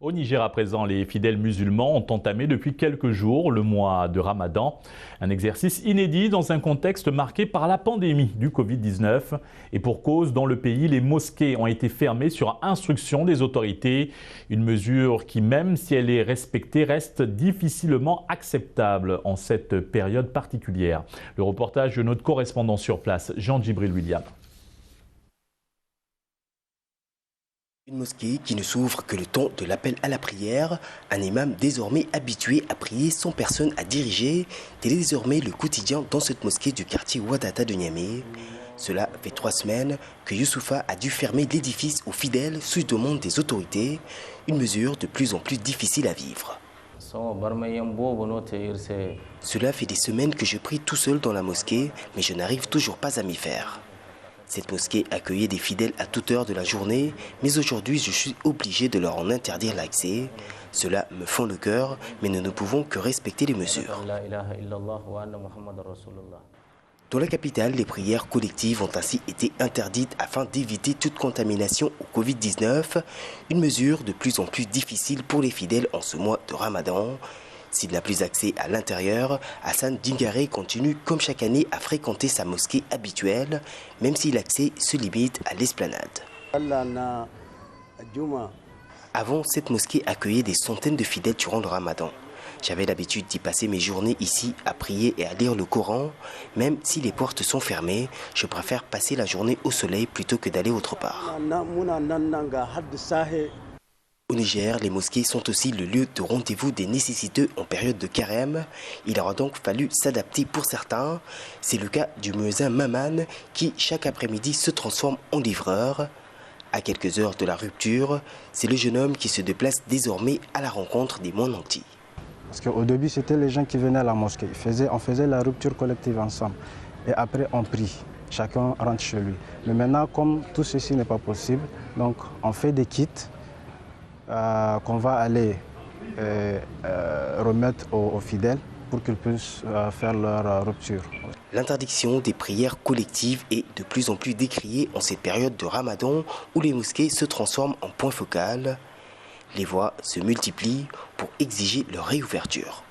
Au Niger à présent, les fidèles musulmans ont entamé depuis quelques jours le mois de Ramadan. Un exercice inédit dans un contexte marqué par la pandémie du Covid-19. Et pour cause, dans le pays, les mosquées ont été fermées sur instruction des autorités. Une mesure qui, même si elle est respectée, reste difficilement acceptable en cette période particulière. Le reportage de notre correspondant sur place, Jean-Djibril William. Une mosquée qui ne s'ouvre que le temps de l'appel à la prière, un imam désormais habitué à prier sans personne à diriger, tel est désormais le quotidien dans cette mosquée du quartier Wadata de Niamey. Cela fait 3 semaines que Youssoufa a dû fermer l'édifice aux fidèles sous demande des autorités, une mesure de plus en plus difficile à vivre. Cela fait des semaines que je prie tout seul dans la mosquée, mais je n'arrive toujours pas à m'y faire. Cette mosquée accueillait des fidèles à toute heure de la journée, mais aujourd'hui je suis obligé de leur en interdire l'accès. Cela me fend le cœur, mais nous ne pouvons que respecter les mesures. Dans la capitale, les prières collectives ont ainsi été interdites afin d'éviter toute contamination au Covid-19, une mesure de plus en plus difficile pour les fidèles en ce mois de Ramadan. S'il n'a plus accès à l'intérieur, Hassan Dingare continue comme chaque année à fréquenter sa mosquée habituelle, même si l'accès se limite à l'esplanade. Avant, cette mosquée accueillait des centaines de fidèles durant le Ramadan. J'avais l'habitude d'y passer mes journées ici à prier et à lire le Coran. Même si les portes sont fermées, je préfère passer la journée au soleil plutôt que d'aller autre part. Au Niger, les mosquées sont aussi le lieu de rendez-vous des nécessiteux en période de carême. Il aura donc fallu s'adapter pour certains. C'est le cas du muezzin Maman qui, chaque après-midi, se transforme en livreur. À quelques heures de la rupture, c'est le jeune homme qui se déplace désormais à la rencontre des mondes nantis. Parce qu'au début, c'était les gens qui venaient à la mosquée. On faisait la rupture collective ensemble. Et après, on prie. Chacun rentre chez lui. Mais maintenant, comme tout ceci n'est pas possible, donc on fait des kits qu'on va aller remettre aux fidèles pour qu'ils puissent faire leur rupture. L'interdiction des prières collectives est de plus en plus décriée en cette période de Ramadan où les mosquées se transforment en point focal. Les voix se multiplient pour exiger leur réouverture.